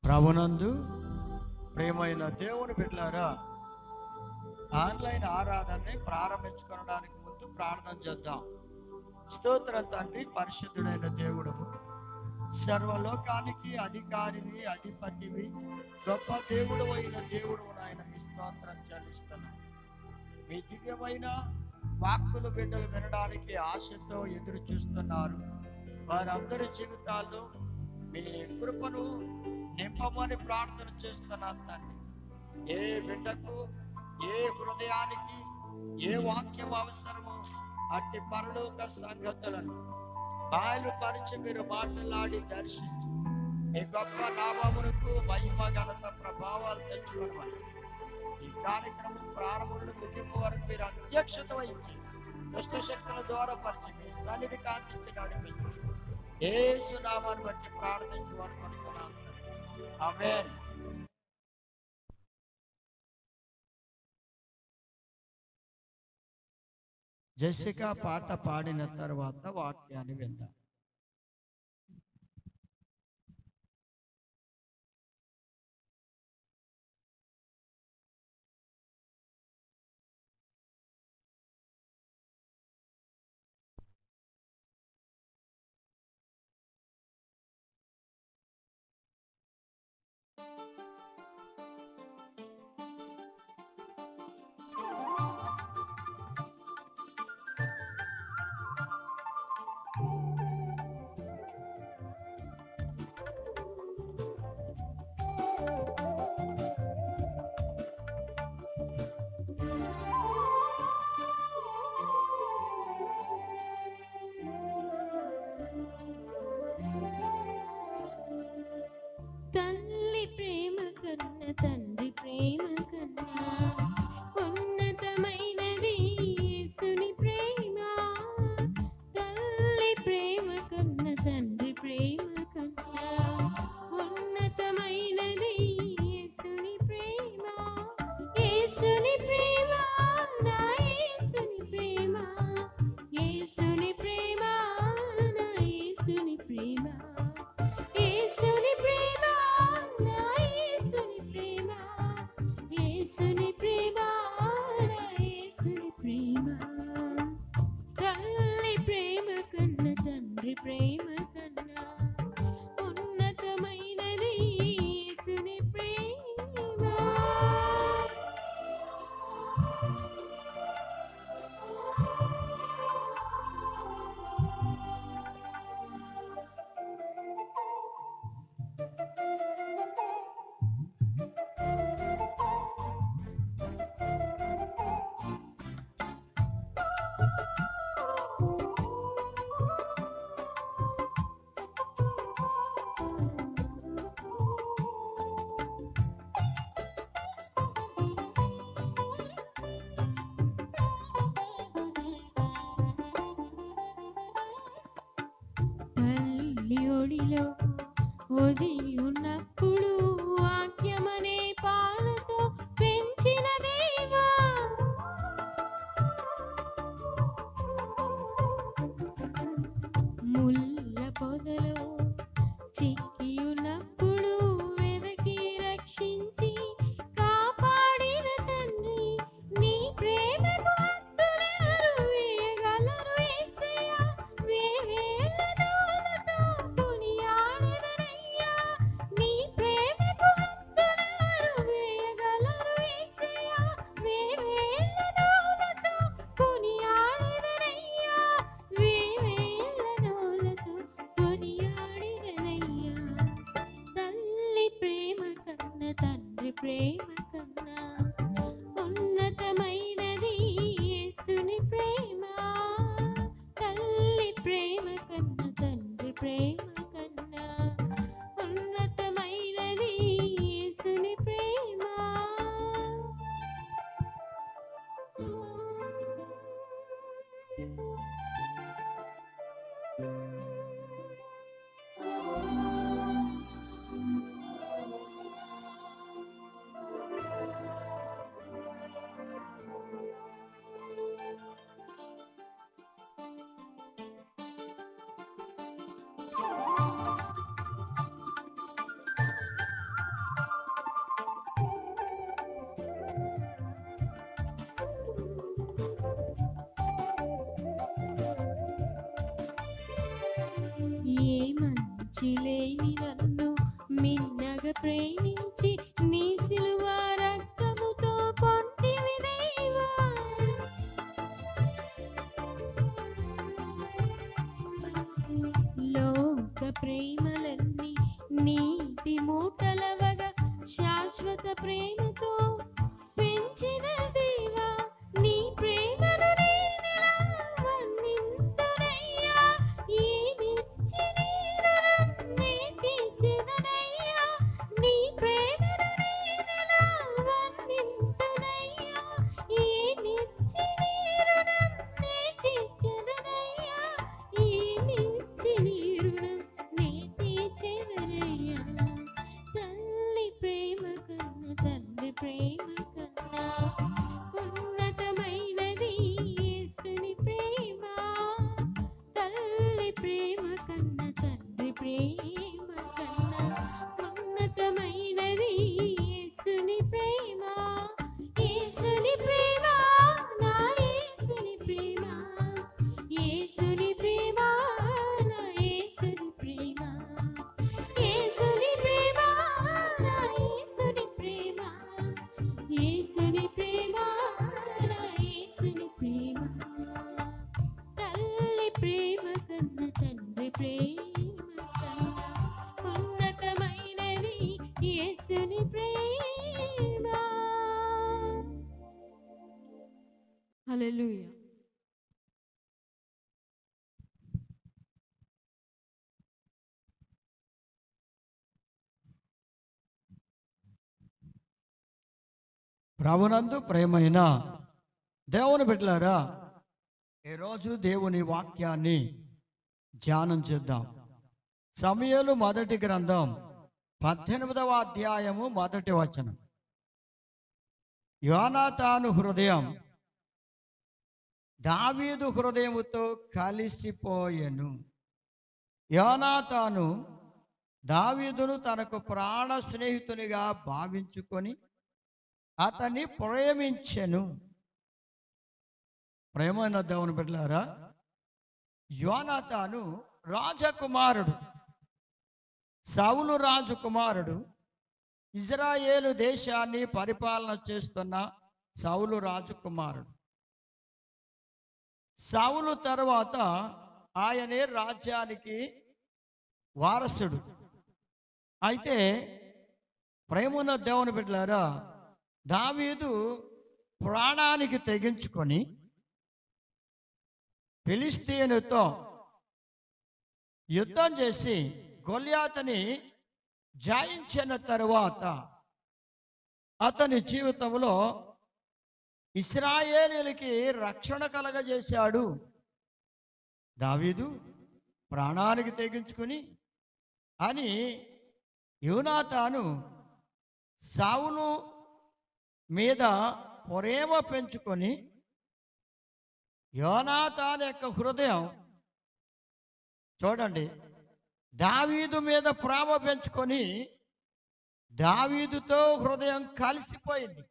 ప్రభునందు ప్రియమైన దేవుని బిడ్డలారా, ఆన్లైన్ ఆరాధనని ప్రారంభించుకోవడానికి ముందు ప్రార్థన చేద్దాం. స్తోత్రం తండ్రి, పరిశుద్ధుడైన దేవుడు, సర్వలోకానికి అధికారిని, అధిపతివి, గొప్ప దేవుడు అయిన దేవుడు నాయన, మీ స్తోత్రం చెల్లిస్తున్నాం. మీ దివ్యమైన వాక్కులు బిడ్డలు వినడానికి ఆశతో ఎదురు చూస్తున్నారు. వారందరి జీవితాల్లో మీ కృపను నింపమని ప్రార్థన చేస్తున్నాను తండ్రి. ఏ బిడ్డకు, ఏ హృదయానికి ఏ వాక్యం అవసరమో అట్టి పరలోక సంగతులను బయలుపరిచి మీరు మాట్లాడి దర్శించి మీ గొప్ప నామమునకు మహిమ, ఘనత, ప్రభావాలు తెచ్చుకోవాలి. ఈ కార్యక్రమం ప్రారంభం ముగింపు వరకు మీరు అధ్యక్షత వహించి దుష్ట శక్తుల ద్వారా పరిచి మీ సన్నిధి కాంతించి నడిపించి యేసు నామాన్ని బట్టి ప్రార్థించి అనుకుంటున్నాను. ఆమేన్. జెసికా పాట పాడిన తర్వాత వాక్యాన్ని విందాం. తల్లి ప్రేమ కన్నా తండ్రి ప్రేమ కన్నా ఉన్నతమైనది యేసుని ప్రేమ. తల్లి ప్రేమ కన్నా తండ్రి ప్రేమ కన్నా ఉన్నతమైనది యేసుని ప్రేమ. యేసుని ప్రేమ, నా యేసుని ప్రేమ, యేసుని ప్రేమ, నా యేసుని ప్రేమ, యేసుని ప్రేమ, నా యేసుని ప్రేమ, యేసుని ప్రేమ, నా యేసుని ప్రేమ. తల్లి ప్రేమ కన్నా తండ్రి ప్రేమ కన్నా ఉన్నతమైనది యేసుని ప్రేమ. తల్లి ఒడిలో ఒదిగి ఉన్నప్పుడు వాక్యమనే పాలతో పెంచిన దేవా, ముల్ల పొదలో చిక్కి ఉన్నప్పుడు వెదకి రక్షించి కాపాడిన తండ్రి, నీ ప్రేమకు హద్దులెవరు వేయగలరు యేసయ్యా. వేవేల దోలతో కొనియాడెదనయ్యా, నీ ప్రేమకు హద్దులెవరు వేయగలరు యేసయ్యా. వేవేల దోలతో కొనియాడెదనయ్యా, వేవేల దోలతో కొనియాడెదనయ్యా. మించిలేని నన్ను మిన్నగా ప్రేమించి నీ సిలువ రక్తముతో కొంటివి దేవా. లోక ప్రేమలన్నీ నీటి మూటలవగా శాశ్వత ప్రేమతో పెంచిన దేవా. నీ ప్రేమను నేనెలా వర్ణింతునయ్యా, ఏమిచ్చి నీ రుణం నే తీర్చెదనయ్యా. నీ ప్రేమను నేనెలా వర్ణింతునయ్యా, ఏమిచ్చి నీ రుణం నే తీర్చెదనయ్యా. ఏమిచ్చి నీ రుణం నే తీర్చెదనయ్యా. తల్లి ప్రేమ కన్నా తండ్రి ప్రేమ కన్నా ఉన్నతమైనది యేసుని ప్రేమ. తల్లి ప్రేమ కన్నా తండ్రి ప్రేమ కన్నా ఉన్నతమైనది యేసుని ప్రేమ. యేసుని ప్రేమ, నా యేసుని ప్రేమ, యేసుని ప్రేమ, నా యేసుని ప్రేమ, యేసుని ప్రేమ, నా యేసుని ప్రేమ, యేసుని ప్రేమ, నా యేసుని ప్రేమ. తల్లి ప్రేమ కన్నా తండ్రి ప్రేమ కన్నా ఉన్నతమైనది యేసుని ప్రేమ. హల్లెలూయా. ప్రభునందు ప్రేమైన దేవుని బిడ్డలారా, ఈరోజు దేవుని వాక్యాన్ని ధ్యానం చేద్దాం. సమూయేలు మొదటి గ్రంథం 18వ అధ్యాయము 1వ వచనం. యోనాతాను హృదయం దావీదు హృదయముతో కలిసిపోయెను. యోనాతాను దావీదును తనకు ప్రాణ స్నేహితునిగా భావించుకొని అతన్ని ప్రేమించెను. ప్రేమైన దేవుని బిడ్డలారా, యోనాతాను రాజకుమారుడు, సౌలు రాజకుమారుడు, ఇజ్రాయేలు దేశాన్ని పరిపాలన చేస్తున్న సౌలు రాజకుమారుడు. సౌలు తర్వాత ఆయనే రాజ్యానికి వారసుడు. అయితే ప్రేమన్న దేవుని బిడ్డలారా, దావీదు ప్రాణానికి తెగించుకొని ఫిలిష్తీయునితో యుద్ధం చేసి గొల్యాతుని జయించిన తరువాత అతని జీవితంలో ఇశ్రాయేలీయులకి రక్షణ కలగజేశాడు. దావీదు ప్రాణానికి తెగించుకుని అని యోనాతాను సౌలు మీద ప్రేమ పెంచుకొని యోనాతాను యొక్క హృదయం చూడండి, దావీదు మీద ప్రేమ పెంచుకొని దావీదుతో హృదయం కలిసిపోయింది.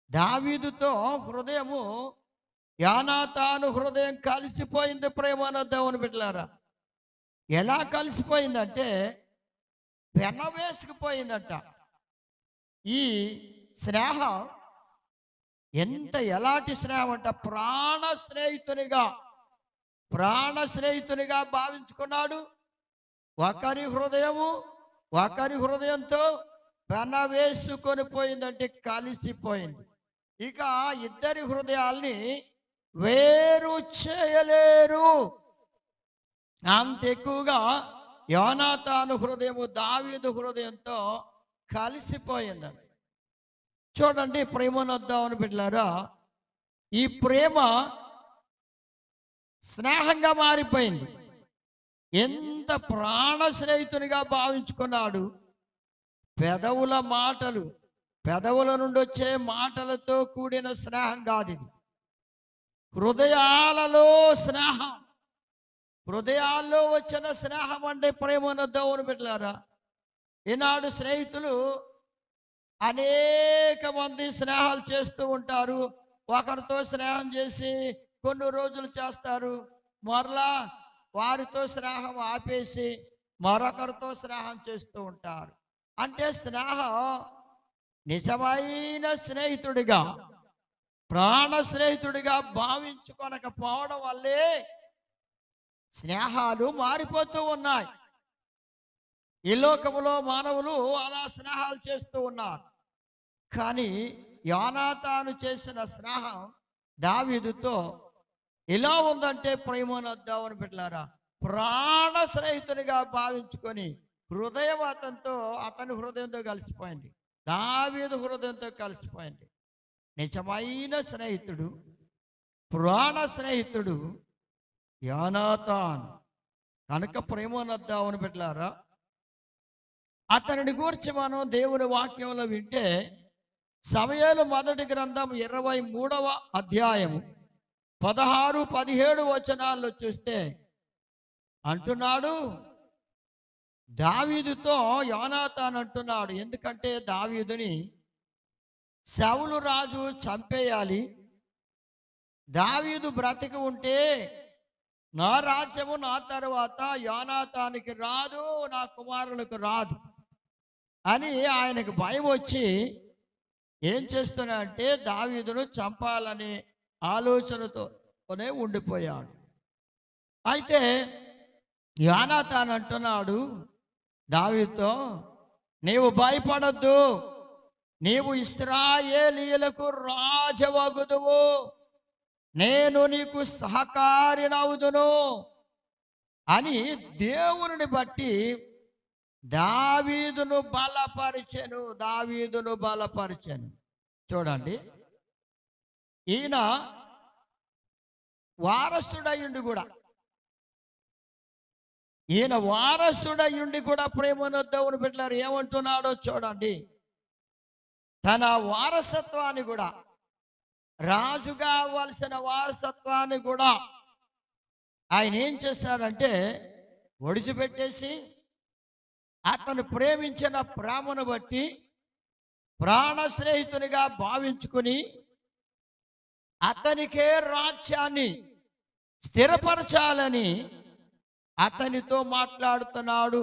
దావీదుతో హృదయము యోనాతాను హృదయం కలిసిపోయింది. ప్రేమన దేవుని బిడ్డలారా, ఎలా కలిసిపోయిందంటే పెనవేసుకుపోయిందంట. ఈ స్నేహం ఎలాంటి స్నేహం అంట, ప్రాణ స్నేహితునిగా భావించుకున్నాడు. ఒకరి హృదయంతో పెనవేసుకొని పోయిందంటే కలిసిపోయింది. ఇక ఇద్దరి హృదయాల్ని వేరు చేయలేరు. అంత ఎక్కువగా యోనాతాను హృదయము దావీదు హృదయంతో కలిసిపోయిందండి. చూడండి ప్రేమనొద్దామని బిడ్డలారా, ఈ ప్రేమ స్నేహంగా మారిపోయింది. ఎంత ప్రాణ స్నేహితునిగా భావించుకున్నాడు. పెదవుల నుండి వచ్చే మాటలతో కూడిన స్నేహం కాదు ఇది. హృదయాలలో స్నేహం, హృదయాల్లో వచ్చిన స్నేహం అంటే ప్రేమనొద్దామని బిడ్డలారా. ఈనాడు స్నేహితులు అనేక మంది స్నేహాలు చేస్తూ ఉంటారు. ఒకరితో స్నేహం చేసి కొన్ని రోజులు చేస్తారు, మరలా వారితో స్నేహం ఆపేసి మరొకరితో స్నేహం చేస్తూ ఉంటారు. అంటే స్నేహం నిజమైన స్నేహితుడిగా, ప్రాణ స్నేహితుడిగా భావించుకొనకపోవడం వల్లే స్నేహాలు మారిపోతూ ఉన్నాయి. ఈ లోకములో మానవులు అలా స్నేహాలు చేస్తూ ఉన్నారు. కానీ యోనాతాను చేసిన స్నేహం దావీదుతో ఎలా ఉందంటే, ప్రేమనొద్దామని పెట్టారా, ప్రాణ స్నేహితునిగా భావించుకొని హృదయం అతని హృదయంతో కలిసిపోయింది, దావీదు హృదయంతో కలిసిపోయింది. నిజమైన స్నేహితుడు, ప్రాణ స్నేహితుడు యోనాతాను. కనుక ప్రేమనొద్దామని పెట్టారా, అతనిని గూర్చి మనం దేవుని వాక్యంలో వింటే సమూయేలు మొదటి గ్రంథం 23వ అధ్యాయము 16-17 వచనాల్లో చూస్తే అంటున్నాడు, దావీదుతో యోనాతాను అంటున్నాడు, ఎందుకంటే దావీదుని సౌలు రాజు చంపేయాలి, దావీదు బ్రతికి ఉంటే నా రాజ్యము నా తర్వాత యోనాతానికి రాదు, నా కుమారులకు రాదు అని ఆయనకు భయం వచ్చి ఏం చేస్తున్నా అంటే దావీదును చంపాలనే ఆలోచనతోనే ఉండిపోయాడు. అయితే యోనాతాను అంటున్నాడు దావీదుతో, నీవు భయపడద్దు, నీవు ఇశ్రాయేలీయులకు రాజవగుదువు, నేను నీకు సహకారినవుదును అని దేవుని బట్టి దావీదును బలపరిచెను. చూడండి, ఈయన వారసుడయ్యుండి కూడా ప్రేమనొద్దామని పెట్టారు. ఏమంటున్నాడో చూడండి, తన వారసత్వాన్ని కూడా, రాజుగా అవ్వాల్సిన వారసత్వాన్ని కూడా ఆయన ఏం చేశాడంటే ఒడిచిపెట్టేసి అతను ప్రేమించిన ప్రేమను బట్టి ప్రాణ స్నేహితునిగా భావించుకుని అతనికే రాజ్యాన్ని స్థిరపరచాలని అతనితో మాట్లాడుతున్నాడు.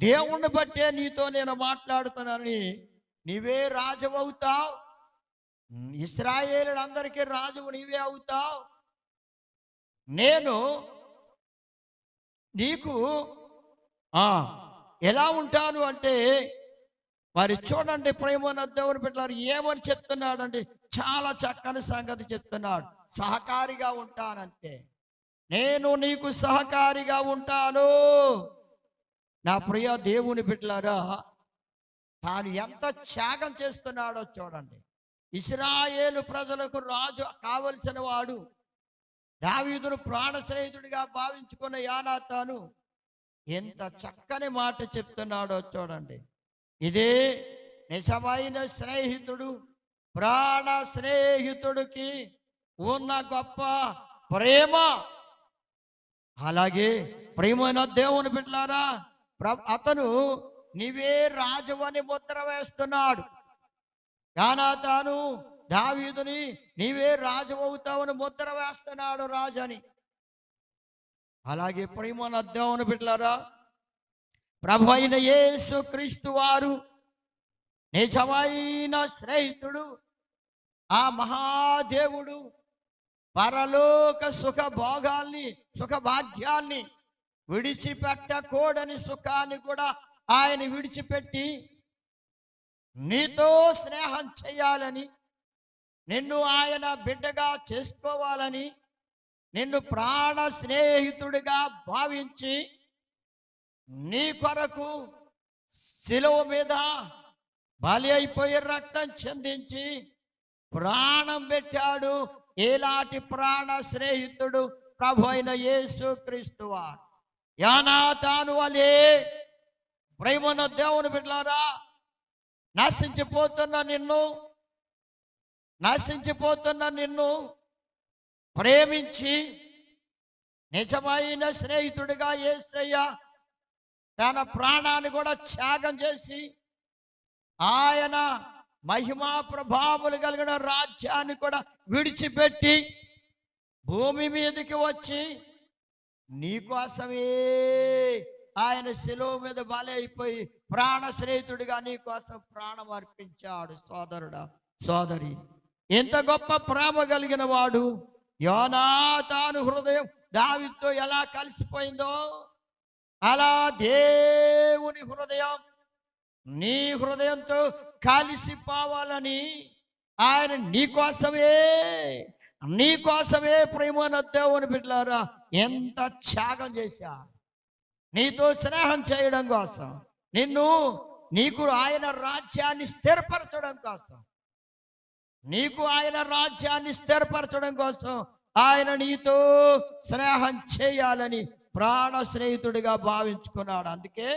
దేవుణ్ణి బట్టే నీతో నేను మాట్లాడుతున్నానని, నీవే రాజు అవుతావు, ఇశ్రాయేలులందరికీ రాజువు నీవే అవుతావు, నేను నీకు ఎలా ఉంటాను అంటే, మరి చూడండి ప్రేమనొద్దామని పెట్టారు ఏమని చెప్తున్నాడండి, చాలా చక్కని సంగతి చెప్తున్నాడు. సహకారిగా ఉంటానంటే, నేను నీకు సహకారిగా ఉంటాను. నా ప్రియ దేవుని బిడ్డలారా, తాను ఎంత త్యాగం చేస్తున్నాడో చూడండి. ఇశ్రాయేలు ప్రజలకు రాజు కావలసిన వాడు దావీదును ప్రాణ స్నేహితుడిగా భావించుకున్న యోనాతాను ఎంత చక్కని మాట చెప్తున్నాడో చూడండి. ఇదే నిజమైన స్నేహితుడు, ప్రాణ స్నేహితుడికి ఉన్న గొప్ప ప్రేమ. అలాగే ప్రేమైన దేవుని బిడ్డలారా, అతను నీవే రాజువని ముద్ర వేస్తున్నాడు. యోనాతాను దావీదుని నీవే రాజు అవుతావని ముద్ర వేస్తున్నాడు రాజని. అలాగే ప్రేమను దేవుని బిడ్డలారా, ప్రభు అయిన యేసు క్రీస్తు వారు నిజమైన స్నేహితుడు, ఆ మహాదేవుడు పరలోక సుఖభాగ్యాన్ని విడిచిపెట్టకూడని సుఖాన్ని కూడా ఆయన విడిచిపెట్టి నీతో స్నేహం చేయాలని, నిన్ను ఆయన బిడ్డగా చేసుకోవాలని, నిన్ను ప్రాణ స్నేహితుడిగా భావించి నీ కొరకు శిలువ మీద బలి అయిపోయి రక్తం చెందించి ప్రాణం పెట్టాడు. ఎలాంటి ప్రాణ స్నేహితుడు ప్రభు అయిన యేసు క్రీస్తు వారు. యోనాతాను వలే ప్రేమను దేవుని బిడ్డలారా, నశించిపోతున్న నిన్ను ప్రేమించి నిజమైన స్నేహితుడిగా యేసయ్య తన ప్రాణాన్ని కూడా త్యాగం చేసి ఆయన మహిమా ప్రభావములు కలిగిన రాజ్యాన్ని కూడా విడిచిపెట్టి భూమి మీదకి వచ్చి నీకోసమే ఆయన శిలువ మీద బలి అయిపోయి ప్రాణ స్నేహితుడిగా నీకోసం ప్రాణం అర్పించాడు. సోదరుడా, సోదరి, ఎంత గొప్ప ప్రేమ కలిగిన వాడు. యోనాతాను హృదయం దావీదుతో ఎలా కలిసిపోయిందో అలా దేవుని హృదయం నీ హృదయంతో కలిసిపోవాలని ఆయన నీకోసమే ప్రేమన దేవుని బిడ్డలారా ఎంత త్యాగం చేశాడు. నీతో స్నేహం చేయడం కోసం, నీకు ఆయన రాజ్యాన్ని స్థిరపరచడం కోసం, ఆయన నీతో స్నేహం చేయాలని ప్రాణ స్నేహితుడిగా భావించుకున్నాడు. అందుకే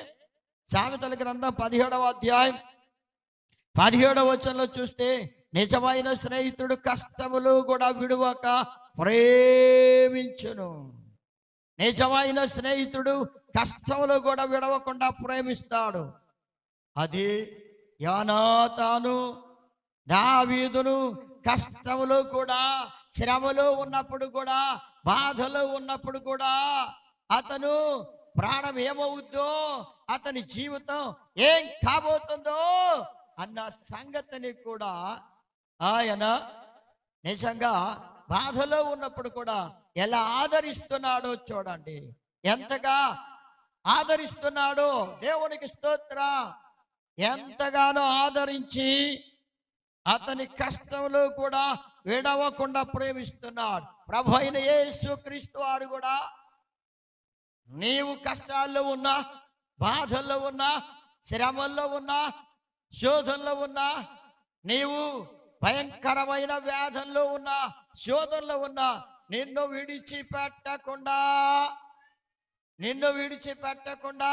సామెతల గ్రంథం 17వ అధ్యాయం 17వ వచనంలో చూస్తే, నిజమైన స్నేహితుడు కష్టములు కూడా విడువక ప్రేమించును. నిజమైన స్నేహితుడు కష్టములు కూడా విడవకుండా ప్రేమిస్తాడు. అది యోనాతాను దావీదును కష్టములు కూడా, శ్రమలో ఉన్నప్పుడు కూడా, బాధలో ఉన్నప్పుడు కూడా, అతను ప్రాణం ఏమవుద్దో, అతని జీవితం ఏం కాబోతుందో అన్న సంగతిని కూడా ఆయన నిజంగా బాధలో ఉన్నప్పుడు కూడా ఎలా ఆదరిస్తున్నాడో చూడండి. ఎంతగా ఆదరిస్తున్నాడో, దేవునికి స్తోత్రం. ఎంతగానో ఆదరించి అతని కష్టంలో కూడా విడవకుండా ప్రేమిస్తున్నాడు. ప్రభు అయిన యేసు క్రీస్తు వారు కూడా నీవు కష్టాల్లో ఉన్నా, బాధల్లో ఉన్నా, శ్రమల్లో ఉన్నా, శోధనలో ఉన్నా, నీవు భయంకరమైన వ్యాధంలో ఉన్నా, శోధనలో ఉన్నా, నిన్ను విడిచిపెట్టకుండా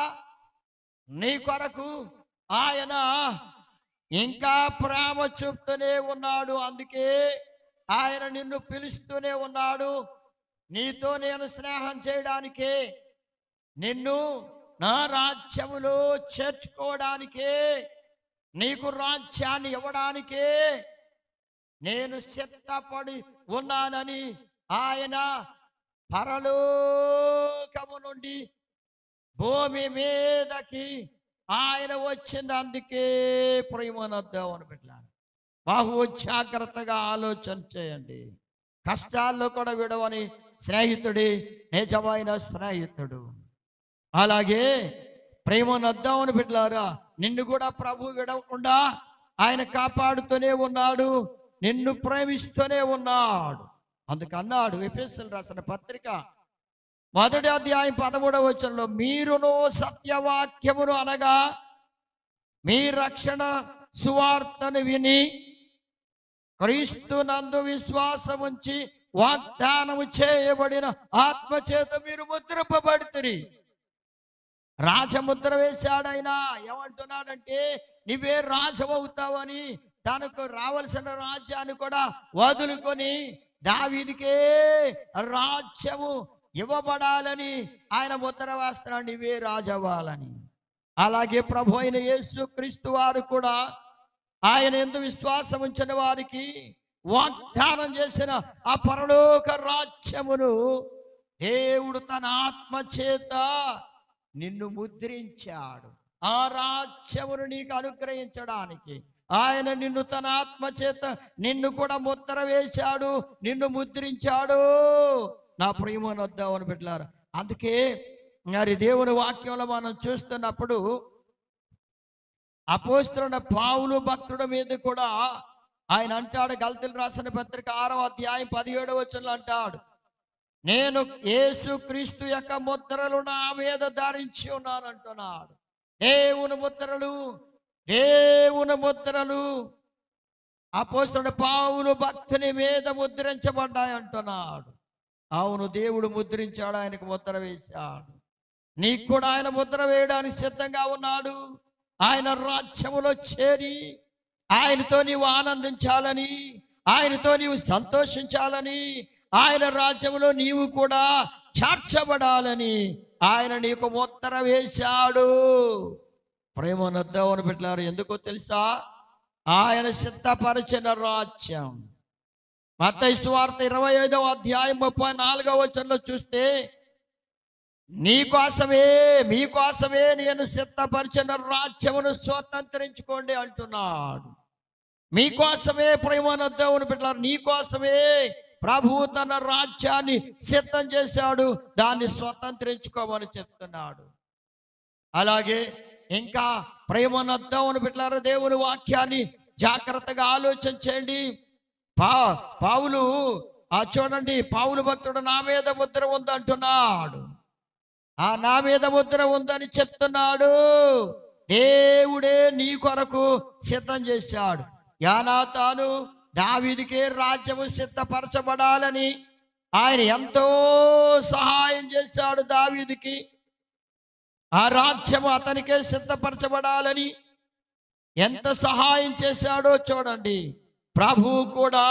నీ కొరకు ఆయన ఇంకా ప్రేమ చూపుతూనే ఉన్నాడు. అందుకే ఆయన నిన్ను పిలుస్తూనే ఉన్నాడు. నీతో నేను స్నేహం చేయడానికే, నిన్ను నా రాజ్యములో చేర్చుకోవడానికే, నీకు రాజ్యాన్ని ఇవ్వడానికే నేను సిద్ధపడి ఉన్నానని ఆయన పరలోకము నుండి భూమి మీదకి ఆయన వచ్చింది. అందుకే ప్రేమను దేవుని బిడ్డలారా, బహు జాగ్రత్తగా ఆలోచన చేయండి. కష్టాల్లో కూడా విడవని స్నేహితుడి నిజమైన స్నేహితుడు. అలాగే ప్రేమను దేవుని బిడ్డలారా, నిన్ను కూడా ప్రభు విడవకుండా ఆయన కాపాడుతూనే ఉన్నాడు, నిన్ను ప్రేమిస్తూనే ఉన్నాడు. అందుకన్నాడు ఎఫెసీయులకు రాసిన పత్రిక 1వ అధ్యాయం 13వ వచనంలో, మీరును సత్యవాక్యమును అనగా మీ రక్షణ సువార్తను విని క్రీస్తునందు విశ్వాసముంచి వాగ్దానము చేయబడిన ఆత్మచేత మీరు ముద్రింపబడితిరి. రాజముద్ర వేశాడైనా. ఏమంటున్నాడంటే, నువ్వే రాజమవుతావని తనకు రావాల్సిన రాజ్యాన్ని కూడా వదులుకొని దావీదుకే రాజ్యము ఇవ్వబడాలని ఆయన ముద్ర వేస్తున్నాడు, నువ్వే రాజవ్వాలని. అలాగే ప్రభు అయిన యేసు క్రీస్తు వారు కూడా ఆయన యందు విశ్వాసం ఉంచిన వారికి వాగ్దానం చేసిన ఆ పరలోక రాజ్యమును దేవుడు తన ఆత్మ చేత నిన్ను ముద్రించాడు. ఆ రాజ్యమును నీకు అనుగ్రహించడానికి ఆయన నిన్ను తన ఆత్మ చేత నిన్ను కూడా ముద్ర వేశాడు, నిన్ను ముద్రించాడు. నా ప్రియమైన దేవుని బిడ్డలారా, అందుకే మరి దేవుని వాక్యంలో మనం చూస్తున్నప్పుడు అపోస్తలుడైన పౌలు భక్తుడి మీద కూడా ఆయన అంటాడు. గలతీయులకు రాసిన పత్రిక 6వ అధ్యాయం 17వ వచనంలో అంటాడు, నేను యేసు క్రీస్తు యొక్క ముద్రలు నా మీద ధరించి ఉన్నాను అంటున్నాడు. దేవుని ముద్రలు అపోస్తలుడైన పౌలు భక్తుని మీద ముద్రించబడ్డాయి అంటున్నాడు. అవును, దేవుడు ముద్రించాడు, ఆయనకు ముద్ర వేశాడు. నీకు కూడా ఆయన ముద్ర వేయడానికి సిద్ధంగా ఉన్నాడు. ఆయన రాజ్యములో చేరి ఆయనతో నీవు ఆనందించాలని, ఆయనతో నీవు సంతోషించాలని, ఆయన రాజ్యములో నీవు కూడా చేర్చబడాలని ఆయన నీకు ముద్ర వేశాడు. ప్రేమను దేవుని బిడ్డలారా, ఎందుకో తెలుసా? ఆయన సిద్ధపరిచిన రాజ్యం. మత్తయి సువార్త 25వ అధ్యాయం 34వ వచనంలో చూస్తే, మీకోసమే నేను సిద్ధపరిచిన రాజ్యమును స్వతంత్రించుకోండి అంటున్నాడు. మీకోసమే ప్రేమను దేవుని బిడ్డలారా, నీకోసమే ప్రభువు తన రాజ్యాన్ని సిద్ధం చేశాడు, దాన్ని స్వతంత్రించుకోమని చెప్తున్నాడు. అలాగే ఇంకా ప్రేమను దేవుని బిడ్డలారా, దేవుని వాక్యాన్ని జాగ్రత్తగా ఆలోచన చేయండి. పావులు చూడండి, పావులు భక్తుడు నా మీద ముద్ర ఉందంటున్నాడు. ఆ నా మీద ముద్ర ఉందని చెప్తున్నాడు. దేవుడే నీ కొరకు సిద్ధం చేశాడు. యోనాతాను దావీదుకే రాజ్యము సిద్ధపరచబడాలని ఆయన ఎంతో సహాయం చేశాడు. దావీదుకి ఆ రాజ్యము అతనికే సిద్ధపరచబడాలని ఎంత సహాయం చేశాడో చూడండి. ప్రభువు కూడా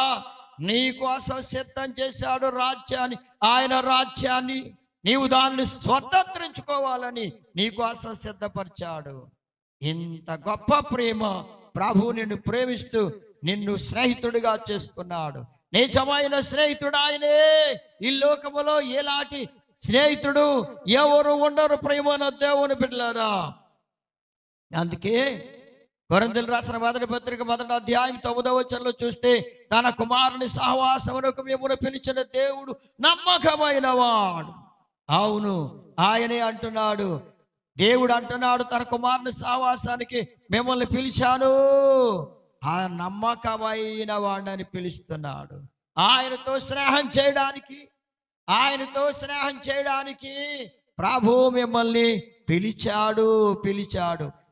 నీ కోసం సిద్ధం చేశాడు రాజ్యాన్ని. ఆయన రాజ్యాన్ని నీవు దాన్ని స్వతంత్రించుకోవాలని నీ కోసం సిద్ధపరిచాడు. ఇంత గొప్ప ప్రేమ ప్రభువు నిన్ను ప్రేమిస్తూ నిన్ను స్నేహితుడిగా చేసుకున్నాడు. నిజమైన స్నేహితుడు ఆయనే. ఈ లోకములో ఎలాంటి స్నేహితుడు ఎవరు ఉండరు ప్రేమను దేవుని బిడ్డలారా. అందుకే కొరింథీయులకు రాసిన మొదటి పత్రిక 1వ అధ్యాయం 9వ వచనంలో చూస్తే, తన కుమారుని సహవాసమునకు మిమ్మును పిలిచిన దేవుడు నమ్మకమైన వాడు. అవును, ఆయనే అంటున్నాడు. దేవుడు అంటున్నాడు, తన కుమారుని సహవాసానికి మిమ్మల్ని పిలిచాను, ఆ నమ్మకమైన వాడని పిలుస్తున్నాడు. ఆయనతో స్నేహం చేయడానికి ప్రభు మిమ్మల్ని పిలిచాడు.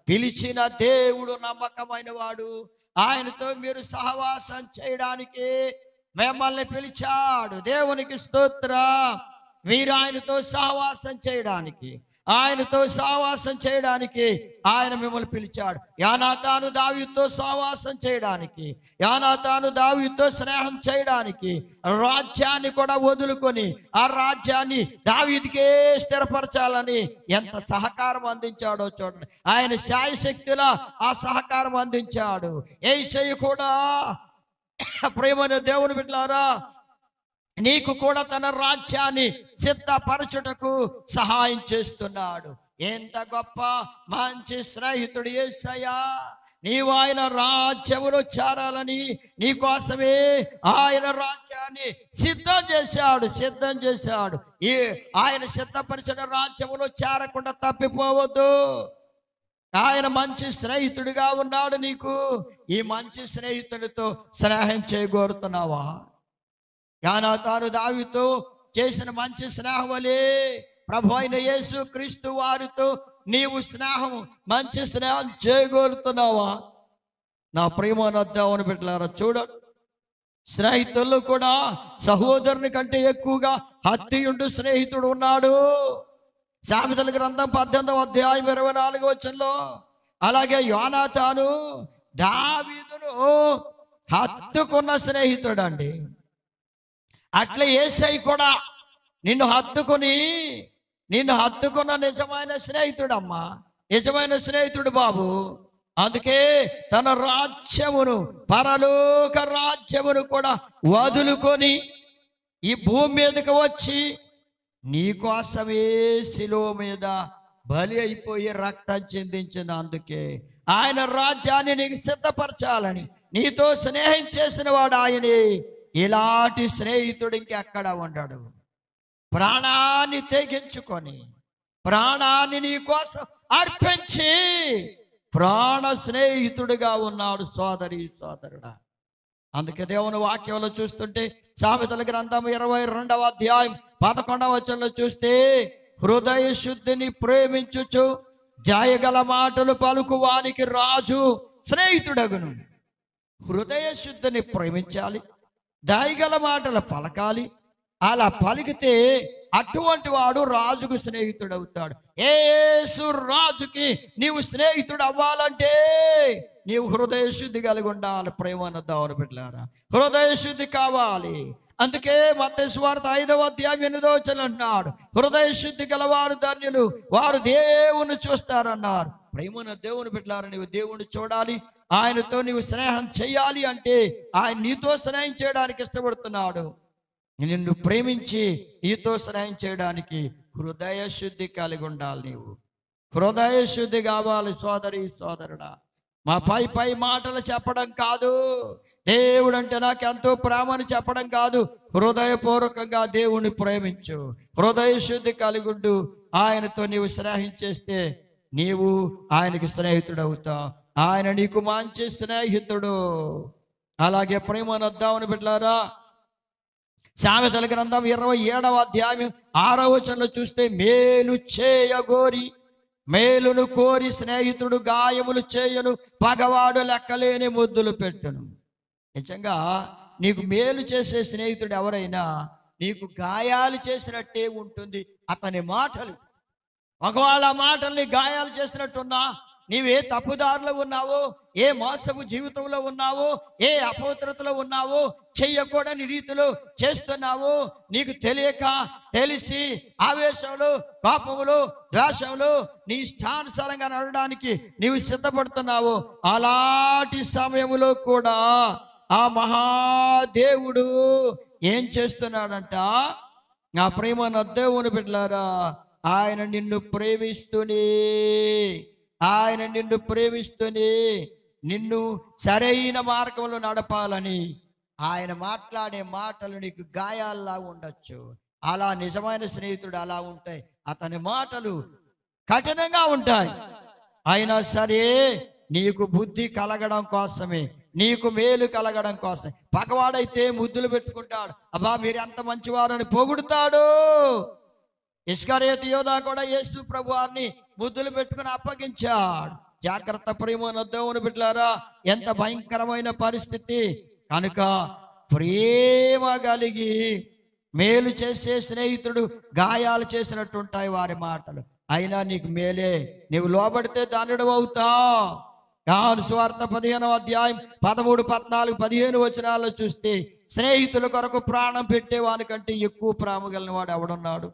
పిలిచిన దేవుడు నమ్మకమైన వాడు. ఆయనతో మీరు సహవాసం చేయడానికి మిమ్మల్ని పిలిచాడు. దేవునికి స్తోత్రం. మీరు ఆయనతో సహవాసం చేయడానికి ఆయన మిమ్మల్ని పిలిచాడు. యోనాతాను దావీదుతో సహవాసం చేయడానికి, యోనాతాను దావీదుతో స్నేహం చేయడానికి రాజ్యాన్ని కూడా వదులుకొని ఆ రాజ్యాన్ని దావీదుకే స్థిరపరచాలని ఎంత సహకారం అందించాడో చూడండి. ఆయన శాయశక్తిలా ఆ సహకారం అందించాడు. యేసయ్య కూడా ప్రేమను దేవుని బిడ్డలారా, నీకు కూడా తన రాజ్యాన్ని సిద్ధపరచుటకు సహాయం చేస్తున్నాడు. ఎంత గొప్ప మంచి స్నేహితుడు యేసయ్య. నీవు ఆయన రాజ్యములో చేరాలని నీకోసమే ఆయన రాజ్యాన్ని సిద్ధం చేశాడు. ఆయన సిద్ధపరిచిన రాజ్యములో చేరకుండా తప్పిపోవద్దు. ఆయన మంచి స్నేహితుడిగా ఉన్నాడు నీకు. ఈ మంచి స్నేహితుడితో స్నేహం చేయగోరుతున్నావా? యోనాతాను దావీదుతో చేసిన మంచి స్నేహం వలె ప్రభు అయిన యేసు క్రీస్తు వారితో నీవు మంచి స్నేహం చేయగోరుతున్నావా? నా ప్రియమైన దేవుని బిడ్డలారా, చూడండి, స్నేహితుల్లో కూడా సహోదరుని కంటే ఎక్కువగా హత్యుండు స్నేహితుడు ఉన్నాడు. సామెతల గ్రంథం 18వ అధ్యాయం 24వ వచనంలో, అలాగే యోనాతాను దావీదును హత్తుకున్న స్నేహితుడు అండి. అట్లా యేసయ్య కూడా నిన్ను హత్తుకున్న నిజమైన స్నేహితుడమ్మా, నిజమైన స్నేహితుడు బాబు. అందుకే తన రాజ్యమును, పరలోక రాజ్యమును కూడా వదులుకొని ఈ భూమి మీదకి వచ్చి నీకోసమే శిలువ మీద బలి అయిపోయి రక్తం చిందించింది. అందుకే ఆయన రాజ్యాన్ని నీకు సిద్ధపరచాలని నీతో స్నేహం చేసిన వాడు ఆయనే. ఇలాంటి స్నేహితుడు ఇంకెక్కడ ఉండడు. ప్రాణాన్ని తెగించుకొని, ప్రాణాన్ని నీ కోసం అర్పించి ప్రాణ స్నేహితుడిగా ఉన్నాడు సోదరుడా. అందుకే దేవుని వాక్యంలో చూస్తుంటే, సామెతల గ్రంథం 22వ అధ్యాయం 11వ వచనంలో చూస్తే, హృదయ శుద్ధిని ప్రేమించుచు జాయగల మాటలు పలుకు వానికి రాజు స్నేహితుడగును. హృదయ శుద్ధిని ప్రేమించాలి, దయగల మాటలు పలకాలి. అలా పలికితే అటువంటి వాడు రాజుకు స్నేహితుడు అవుతాడు. యేసు రాజుకి నీవు స్నేహితుడు అవ్వాలంటే నీవు హృదయ శుద్ధి కలిగి ఉండాలి. ప్రేమన్న దేవుని బిడ్డలారా, హృదయ శుద్ధి కావాలి. అందుకే మత్తయి సువార్త 5వ అధ్యాయం 8వ వచనం అన్నాడు, హృదయ శుద్ధి గలవారు ధన్యులు, వారు దేవుని చూస్తారన్నారు. ప్రేమన్న దేవుని బిడ్డలారా, నీవు దేవుని చూడాలి, ఆయనతో నీవు స్నేహం చేయాలి అంటే ఆయన నీతో స్నేహం చేయడానికి ఇష్టపడుతున్నాడు. నిన్ను ప్రేమించి నీతో స్నేహం చేయడానికి హృదయ శుద్ధి కలిగి ఉండాలి. నీవు హృదయ శుద్ధి కావాలి సోదరి సోదరుడా. మా పై మాటలు చెప్పడం కాదు, దేవుడు అంటే నాకు ఎంతో ప్రేమని చెప్పడం కాదు. హృదయపూర్వకంగా దేవుణ్ణి ప్రేమించు, హృదయ శుద్ధి కలిగి ఉండు. ఆయనతో నీవు స్నేహించేస్తే నీవు ఆయనకి స్నేహితుడు అవుతావు. ఆయన నీకు మంచి స్నేహితుడు. అలాగే ప్రేమనొద్దామని బిడ్డలారా, సామెతల గ్రంథం 27వ అధ్యాయం 6వ వచనంలో చూస్తే, మేలు చేయగోరి మేలును కోరి స్నేహితుడు గాయములు చేయను, పగవాడు లెక్కలేని ముద్దులు పెట్టును. నిజంగా నీకు మేలు చేసే స్నేహితుడు ఎవరైనా నీకు గాయాలు చేసినట్టే ఉంటుంది అతని మాటలు. ఒకవేళ మాటల్ని గాయాలు చేసినట్టున్నా, నీవే తప్పుదారిలో ఉన్నావో, ఏ మోసపు జీవితంలో ఉన్నావో, ఏ అపవిత్రతలో ఉన్నావో, చెయ్యకూడని రీతిలో చేస్తున్నావో, నీకు తెలియక తెలిసి ఆవేశంలో, కోపంలో, ద్వేషంలో నీ ఇష్టానుసారంగా నడవడానికి నీవు సిద్ధపడుతున్నావో, అలాంటి సమయంలో కూడా ఆ మహాదేవుడు ఏం చేస్తున్నాడంట? నా ప్రేమ దేవుని బిడ్డలారా, ఆయన నిన్ను ప్రేమిస్తూనే నిన్ను సరైన మార్గంలో నడపాలని ఆయన మాట్లాడే మాటలు నీకు గాయాల్లా ఉండొచ్చు. అలా నిజమైన స్నేహితుడు అలా ఉంటాయి. అతని మాటలు కఠినంగా ఉంటాయి. అయినా సరే నీకు బుద్ధి కలగడం కోసమే, నీకు మేలు కలగడం కోసం. పగవాడైతే ముద్దులు పెట్టుకుంటాడు, అబ్బా మీరు ఎంత మంచివారని పొగుడుతాడు. ఇస్కరియోతు యోధా కూడా యేసు ప్రభు వారిని ముద్దులు పెట్టుకుని అప్పగించాడు. జాగ్రత్త ప్రేమ దేవుని బిడ్డలారా, ఎంత భయంకరమైన పరిస్థితి. కనుక ప్రేమ కలిగి మేలు చేసే స్నేహితుడు గాయాలు చేసినట్టుంటాయి వారి మాటలు. అయినా నీకు మేలే, నీవు లోబడితే ధన్యుడు అవుతావు. యోహాను సువార్త 15వ అధ్యాయం 13, 14, 15 వచనాల్లో చూస్తే, స్నేహితుల కొరకు ప్రాణం పెట్టేవాని కంటే ఎక్కువ ప్రేమ కలిగిన వాడు ఎవడున్నాడు?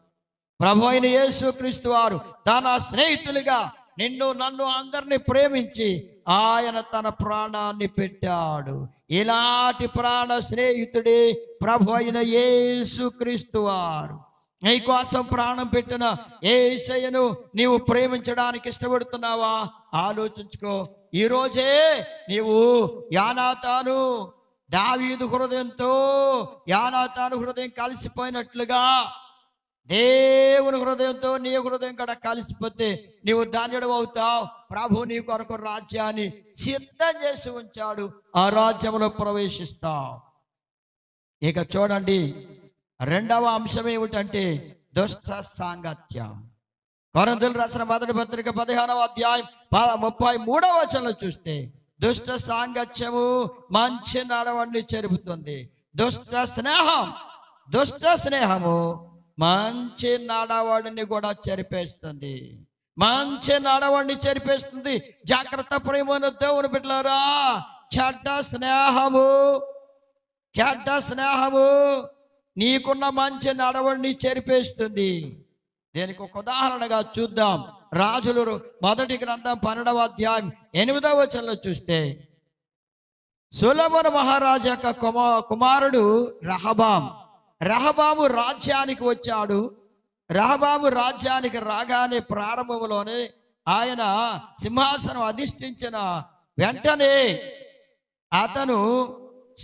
ప్రభు అయిన యేసు క్రీస్తు వారు తన స్నేహితులుగా నిన్ను నన్ను అందరినీ ప్రేమించి ఆయన తన ప్రాణాన్ని పెట్టాడు. ఇలాంటి ప్రాణ స్నేహితుడే ప్రభు అయిన యేసు క్రీస్తు వారు. నీ కోసం ప్రాణం పెట్టిన యేసయ్యను నీవు ప్రేమించడానికి ఇష్టపడుతున్నావా? ఆలోచించుకో. ఈరోజే నీవు యోనాతాను దావీదు హృదయంతో యోనాతాను హృదయం కలిసిపోయినట్లుగా దేవుని హృదయంతో నీ హృదయం కూడా కలిసిపోతే నీవు ధన్యుడు అవుతావు. ప్రభు నీ కొరకు రాజ్యాన్ని సిద్ధం చేసి ఉంచాడు, ఆ రాజ్యంలో ప్రవేశిస్తావు. ఇక చూడండి, రెండవ అంశం ఏమిటంటే దుష్ట సాంగత్యం. కొరింథీయులకు రాసిన మొదటి పత్రిక 15వ అధ్యాయం 33వ వచనంలో చూస్తే, దుష్ట సాంగత్యము మంచి నడవడిని చెరుపుతుంది. దుష్ట స్నేహము మంచి నడవడిని కూడా చెరిపేస్తుంది. మంచి నడవడిని చెరిపేస్తుంది. జాగ్రత్త ప్రేమను దేవుని బిడ్డలారా, చెడ్డ స్నేహము నీకున్న మంచి నడవడిని చెరిపేస్తుంది. దీనికి ఒక ఉదాహరణగా చూద్దాం. రాజులు మొదటి గ్రంథం 12వ అధ్యాయం 8వ వచనంలో చూస్తే, సొలొమోను మహారాజు యొక్క కుమారుడు రెహబాము రాజ్యానికి వచ్చాడు. రెహబాము రాజ్యానికి రాగానే ప్రారంభంలోనే ఆయన సింహాసనం అధిష్ఠించిన వెంటనే అతను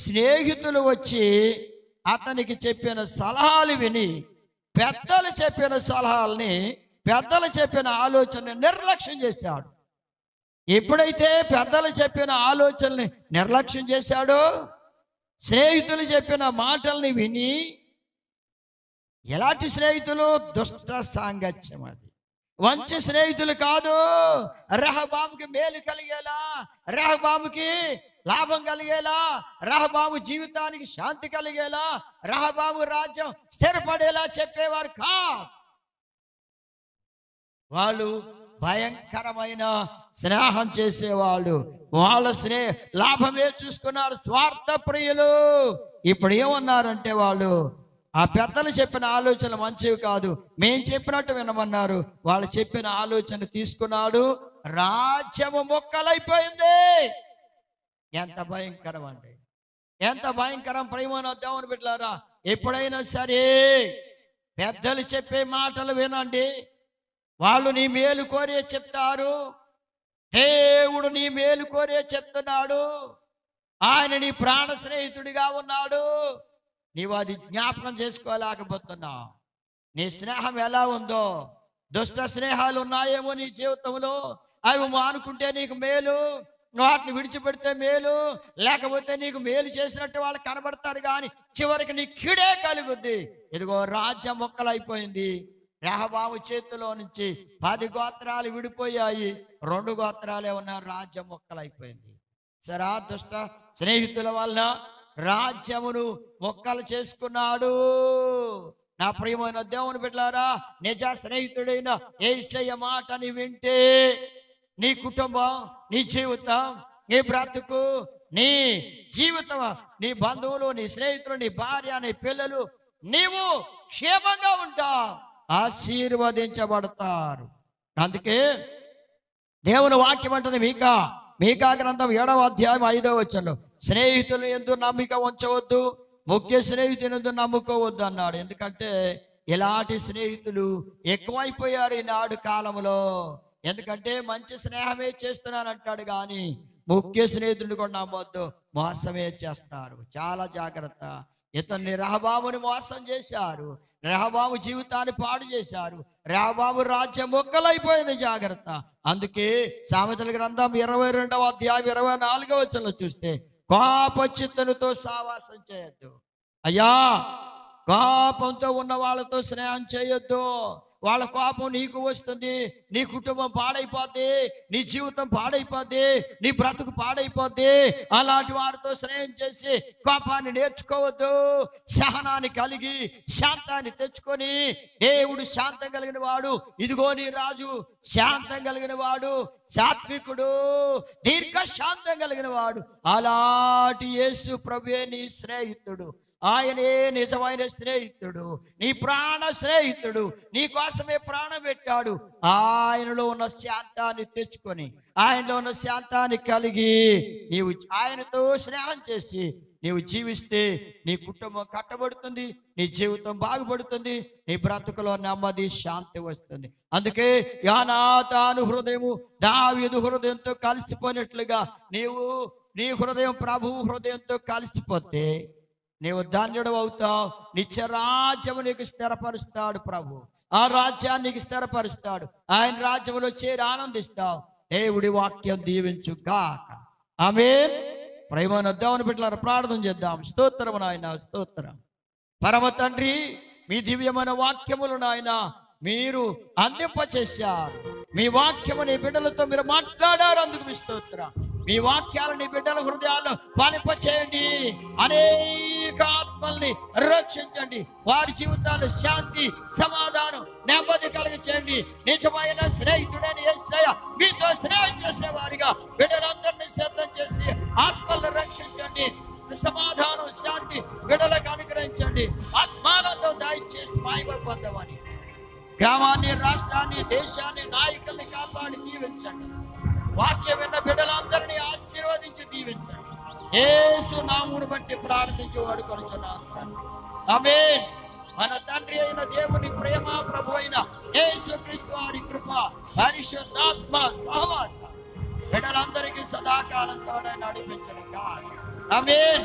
స్నేహితులు వచ్చి అతనికి చెప్పిన సలహాలు విని, పెద్దలు చెప్పిన ఆలోచనని నిర్లక్ష్యం చేశాడు. ఎప్పుడైతే పెద్దలు చెప్పిన ఆలోచనని నిర్లక్ష్యం చేశాడో, స్నేహితులు చెప్పిన మాటల్ని విని, ఎలాంటి స్నేహితులు? దుష్ట సాంగత్యం. అది మంచి స్నేహితులు కాదు. రెహబాముకి మేలు కలిగేలా, రెహబాముకి లాభం కలిగేలా, రెహబాము జీవితానికి శాంతి కలిగేలా, రెహబాము రాజ్యం స్థిరపడేలా చెప్పేవారు కాదు. వాళ్ళు భయంకరమైన స్నేహం చేసేవాళ్ళు. వాళ్ళ లాభమే చూసుకున్నారు, స్వార్థ ప్రియులు. ఇప్పుడు ఏమన్నారంటే వాళ్ళు, ఆ పెద్దలు చెప్పిన ఆలోచనలు మంచివి కాదు, మేం చెప్పినట్టు వినమన్నారు. వాళ్ళు చెప్పిన ఆలోచన తీసుకున్నాడు, రాజ్యము మొక్కలైపోయింది. ఎంత భయంకరం అండి, ఎంత భయంకరం ప్రేమ దేవుని బిడ్డలారా. ఎప్పుడైనా సరే పెద్దలు చెప్పే మాటలు వినండి. వాళ్ళు నీ మేలు కోరే చెప్తారు. దేవుడు నీ మేలు కోరే చెప్తున్నాడు. ఆయన నీ ప్రాణ స్నేహితుడిగా ఉన్నాడు. నీవు అది జ్ఞాపకం చేసుకోలేకపోతున్నావు. నీ స్నేహం ఎలా ఉందో, దుష్ట స్నేహాలు ఉన్నాయేమో నీ జీవితంలో, అవి మానుకుంటే నీకు మేలు, వాటిని విడిచిపెడితే మేలు. లేకపోతే నీకు మేలు చేసినట్టు వాళ్ళు కనబడతారు, కానీ చివరికి నీ కీడే కలుగుద్ది. ఇదిగో రాజ్యం మొక్కలైపోయింది. రెహబాము చేతిలో నుంచి 10 గోత్రాలు విడిపోయాయి, 2 గోత్రాలే ఉన్న రాజ్యం మొక్కలైపోయింది. సరే, దుష్ట స్నేహితుల వల్ల రాజ్యమును మొక్కలు చేసుకున్నాడు. నా ప్రియమైన దేవుని బిడ్డలారా, నిజ స్నేహితుడైన యేసయ్య మాటని వింటే నీ కుటుంబం, నీ జీవితం, నీ బ్రతుకు, నీ జీవితం, నీ బంధువులు, నీ స్నేహితులు, నీ భార్య, నీ పిల్లలు, నీవు క్షేమంగా ఉంటావు, ఆశీర్వదించబడతారు. అందుకే దేవుని వాక్యం అంటుంది, మీకా గ్రంథం 7వ అధ్యాయం 5వ వచనంలో, స్నేహితులు యందు నమ్మిక ఉంచవద్దు, ముఖ్య స్నేహితుని యందు నమ్ముకోవద్దు అన్నాడు. ఎందుకంటే ఇలాంటి స్నేహితులు ఎక్కువైపోయారు ఈనాడు కాలంలో. ఎందుకంటే మంచి స్నేహమే చేస్తున్నానంటాడు, కానీ ముఖ్య స్నేహితుడిని కూడా నమ్మొద్దు, మోసమే చేస్తారు. చాలా జాగ్రత్త. ఇతన్ని రెహబాముని మోసం చేశారు, రెహబాము జీవితాన్ని పాడు చేశారు, రెహబాము రాజ్యం మొక్కలైపోయింది. జాగ్రత్త. అందుకే సామెతల గ్రంథం 22వ అధ్యాయం 24వ వచనంలో చూస్తే, కోపచిత్తునితో సావాసం చేయొద్దు. అయ్యా, కోపంతో ఉన్న వాళ్ళతో స్నేహం చేయొద్దు. వాళ్ళ కోపం నీకు వస్తుంది, నీ కుటుంబం పాడైపోద్ది, నీ జీవితం పాడైపోద్ది, నీ బ్రతుకు పాడైపోద్ది. అలాంటి వారితో స్నేహం చేసి కోపాన్ని నేర్చుకోవద్దు. సహనాన్ని కలిగి శాంతాన్ని తెచ్చుకొని, దేవుడు శాంతం కలిగిన వాడు, ఇదిగో నీ రాజు శాంతం కలిగిన వాడు, సాత్వికుడు, దీర్ఘ శాంతం కలిగిన వాడు. అలాంటి యేసు ప్రభువే నీ స్నేహితుడు. ఆయనే నిజమైన స్నేహితుడు, నీ ప్రాణ స్నేహితుడు. నీ కోసమే ప్రాణం పెట్టాడు. ఆయనలో ఉన్న శాంతాన్ని తెచ్చుకొని, ఆయనలో ఉన్న శాంతాన్ని కలిగి నీవు ఆయనతో స్నేహం చేసి నీవు జీవిస్తే నీ కుటుంబం కట్టబడుతుంది, నీ జీవితం బాగుపడుతుంది, నీ బ్రతుకులో నెమ్మది, శాంతి వస్తుంది. అందుకే యోనాతాను హృదయము దావీదు హృదయంతో కలిసిపోయినట్లుగా నీవు నీ హృదయం ప్రభు హృదయంతో కలిసిపోతే నీవు ధన్యుడు అవుతావు. నిత్య రాజ్యము నీకు స్థిరపరుస్తాడు ప్రభు. ఆ రాజ్యాన్ని నీకు స్థిరపరుస్తాడు. ఆయన రాజ్యంలో చేరి ఆనందిస్తావు. దేవుడి వాక్యం దీవించు గాక. ఆమేన్. ప్రేమైన దేవుని బిడ్డలారా, ప్రార్థన చేద్దాం. స్తోత్రం నాయన, స్తోత్రం. పరమ తండ్రి, మీ దివ్యమైన వాక్యములు నాయన మీరు అందింపచేశారు. మీ వాక్యము నీ బిడ్డలతో మీరు మాట్లాడారు. అందుకు మీ స్తోత్రం. మీ వాక్యాలు నీ బిడ్డల హృదయాల్లో ఫలింపచేయండి. అనేక ఆత్మల్ని రక్షించండి. వారి జీవితాలు శాంతి, సమాధానం, నెమ్మది కలిగించండి. నిజమైన స్నేహితుడైన యేసయ్య మీతో స్నేహం చేసేవారిగా బిడ్డలందరినీ సిద్ధం చేసి ఆత్మలను రక్షించండి. సమాధానం, శాంతి బిడ్డలకు అనుగ్రహించండి. ఆత్మానందం దయచేసి మహిమ పొందమని గ్రామాన్ని, రాష్ట్రాన్ని, దేశాన్ని, నాయకుల్ని కాపాడి దీవించండి. వాక్యం విన్న బిడ్డలందరినీ ఆశీర్వదించి దీవించండి. యేసు నామమును బట్టి ప్రార్థించి వాడుకొనుచున్నాను. ఆమేన్. మన తండ్రి అయిన దేవుని ప్రేమ, ప్రభు అయిన యేసు క్రీస్తు వారి కృప, పరిశుద్ధాత్మ సహవాసం బిడ్డలందరికీ సదాకాలం తోడై నడిపించను గాక. ఆమేన్.